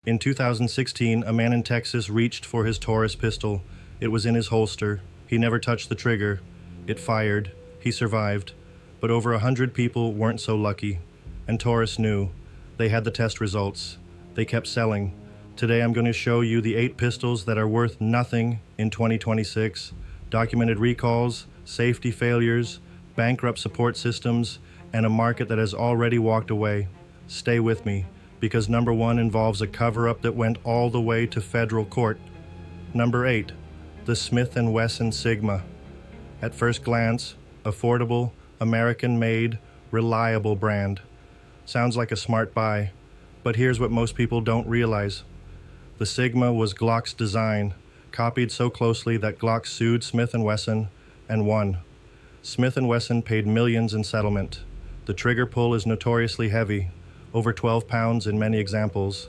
In 2016, a man in Texas reached for his Taurus pistol. It was in his holster. He never touched the trigger. It fired. He survived. But over 100 people weren't so lucky. And Taurus knew. They had the test results. They kept selling. Today I'm going to show you the 8 pistols that are worth nothing in 2026. Documented recalls, safety failures, bankrupt support systems, and a market that has already walked away. Stay with me, because number 1 involves a cover-up that went all the way to federal court. Number 8, the Smith & Wesson Sigma. At first glance, affordable, American-made, reliable brand. Sounds like a smart buy, but here's what most people don't realize. The Sigma was Glock's design, copied so closely that Glock sued Smith & Wesson and won. Smith & Wesson paid millions in settlement. The trigger pull is notoriously heavy, over 12 pounds in many examples.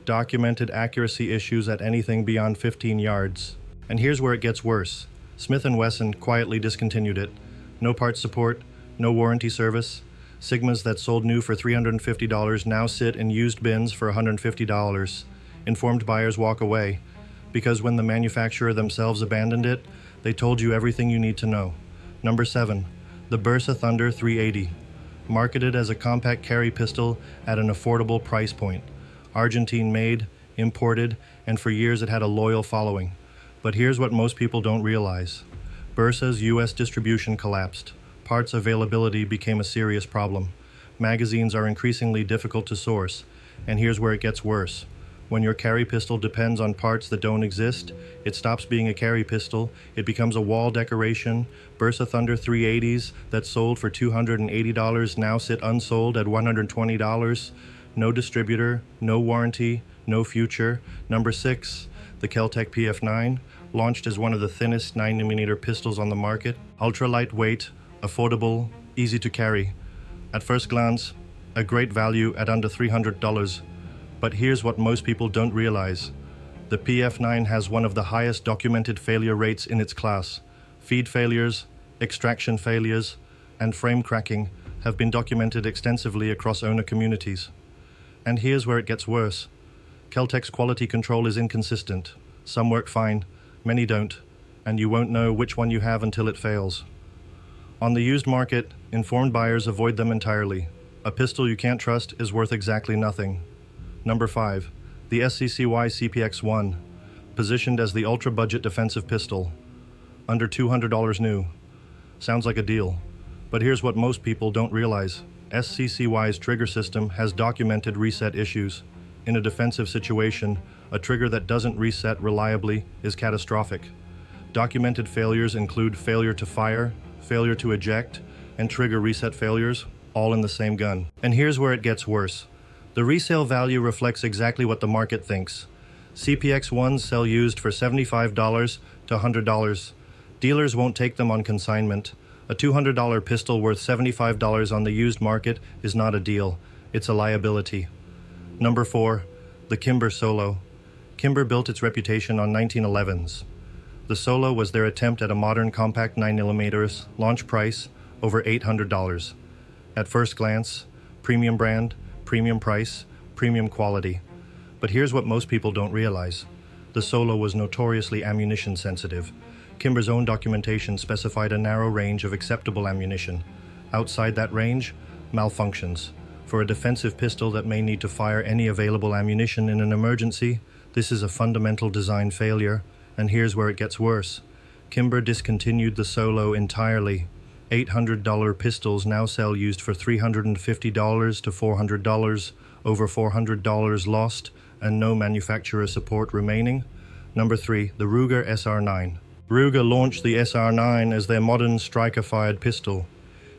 Documented accuracy issues at anything beyond 15 yards. And here's where it gets worse. Smith & Wesson quietly discontinued it. No parts support, no warranty service. Sigmas that sold new for $350 now sit in used bins for $150. Informed buyers walk away, because when the manufacturer themselves abandoned it, they told you everything you need to know. Number 7, the Bersa Thunder 380. Marketed as a compact carry pistol at an affordable price point. Argentine-made, imported, and for years it had a loyal following. But here's what most people don't realize. Bersa's U.S. distribution collapsed. Parts availability became a serious problem. Magazines are increasingly difficult to source, and here's where it gets worse. When your carry pistol depends on parts that don't exist, it stops being a carry pistol, it becomes a wall decoration. Bersa Thunder 380s that sold for $280 now sit unsold at $120. No distributor, no warranty, no future. Number 6, the Kel-Tec PF-9, launched as one of the thinnest 9mm pistols on the market. Ultra lightweight, affordable, easy to carry. At first glance, a great value at under $300. But here's what most people don't realize. The PF-9 has one of the highest documented failure rates in its class. Feed failures, extraction failures, and frame cracking have been documented extensively across owner communities. And here's where it gets worse. Kel-Tec's quality control is inconsistent. Some work fine, many don't, and you won't know which one you have until it fails. On the used market, informed buyers avoid them entirely. A pistol you can't trust is worth exactly nothing. Number 5, the SCCY CPX-1, positioned as the ultra-budget defensive pistol. Under $200 new. Sounds like a deal. But here's what most people don't realize. SCCY's trigger system has documented reset issues. In a defensive situation, a trigger that doesn't reset reliably is catastrophic. Documented failures include failure to fire, failure to eject, and trigger reset failures, all in the same gun. And here's where it gets worse. The resale value reflects exactly what the market thinks. CPX-1s sell used for $75 to $100. Dealers won't take them on consignment. A $200 pistol worth $75 on the used market is not a deal. It's a liability. Number 4, the Kimber Solo. Kimber built its reputation on 1911s. The Solo was their attempt at a modern compact 9mm, launch price over $800. At first glance, premium brand, premium price, premium quality. But here's what most people don't realize. The Solo was notoriously ammunition sensitive. Kimber's own documentation specified a narrow range of acceptable ammunition. Outside that range, malfunctions. For a defensive pistol that may need to fire any available ammunition in an emergency, this is a fundamental design failure, and here's where it gets worse. Kimber discontinued the Solo entirely. $800 pistols now sell used for $350 to $400, over $400 lost, and no manufacturer support remaining. Number 3, the Ruger SR9. Ruger launched the SR9 as their modern striker-fired pistol.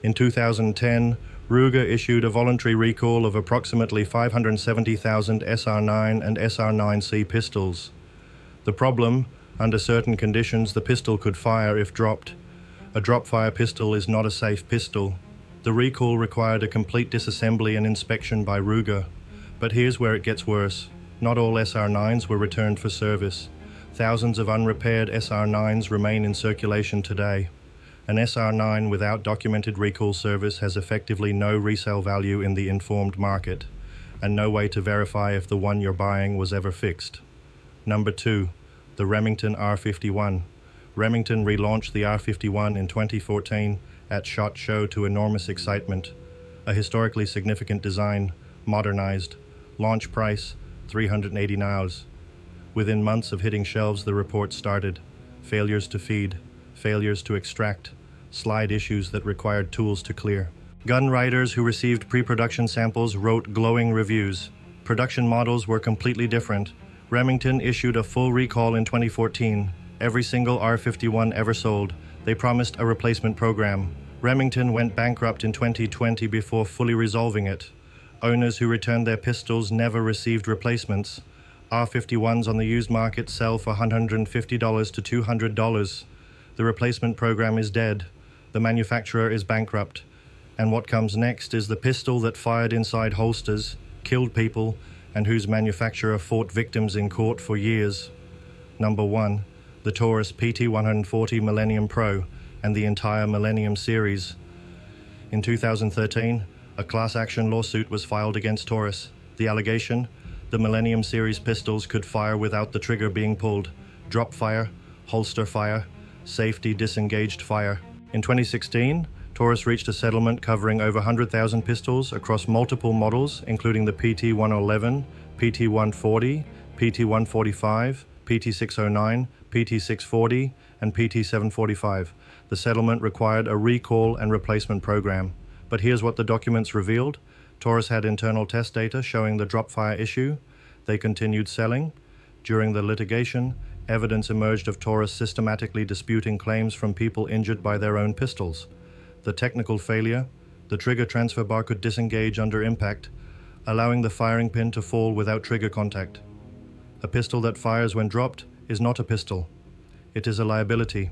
In 2010, Ruger issued a voluntary recall of approximately 570,000 SR9 and SR9C pistols. The problem, under certain conditions, the pistol could fire if dropped. A drop-fire pistol is not a safe pistol. The recall required a complete disassembly and inspection by Ruger. But here's where it gets worse. Not all SR9s were returned for service. Thousands of unrepaired SR9s remain in circulation today. An SR9 without documented recall service has effectively no resale value in the informed market. and no way to verify if the one you're buying was ever fixed. Number 2. The Remington R51. Remington relaunched the R51 in 2014 at SHOT Show to enormous excitement. A historically significant design, modernized. Launch price, $380. Within months of hitting shelves, the report started. Failures to feed, failures to extract, slide issues that required tools to clear. Gun writers who received pre-production samples wrote glowing reviews. Production models were completely different. Remington issued a full recall in 2014. Every single R51 ever sold. They promised a replacement program. Remington went bankrupt in 2020 before fully resolving it. Owners who returned their pistols never received replacements. R51s on the used market sell for $150 to $200. The replacement program is dead. The manufacturer is bankrupt. And what comes next is the pistol that fired inside holsters, killed people, and whose manufacturer fought victims in court for years. Number 1. The Taurus PT-140 Millennium Pro and the entire Millennium series. In 2013, a class action lawsuit was filed against Taurus. The allegation? The Millennium series pistols could fire without the trigger being pulled. Drop fire, holster fire, safety disengaged fire. In 2016, Taurus reached a settlement covering over 100,000 pistols across multiple models, including the PT-111, PT-140, PT-145, PT-609, PT-640, and PT-745. The settlement required a recall and replacement program. But here's what the documents revealed. Taurus had internal test data showing the drop fire issue. They continued selling. During the litigation, evidence emerged of Taurus systematically disputing claims from people injured by their own pistols. The technical failure: the trigger transfer bar could disengage under impact, allowing the firing pin to fall without trigger contact. A pistol that fires when dropped is not a pistol. It is a liability.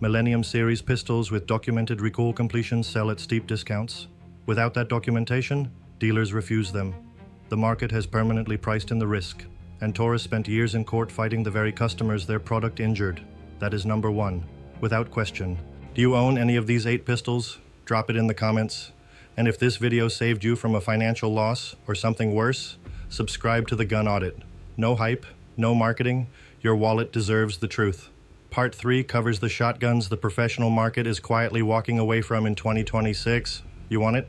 Millennium series pistols with documented recall completions sell at steep discounts. Without that documentation, dealers refuse them. The market has permanently priced in the risk, and Taurus spent years in court fighting the very customers their product injured. That is number 1, without question. Do you own any of these 8 pistols? Drop it in the comments. And if this video saved you from a financial loss or something worse, subscribe to the Gun Audit. No hype, no marketing. Your wallet deserves the truth. Part 3 covers the shotguns the professional market is quietly walking away from in 2026. You want it?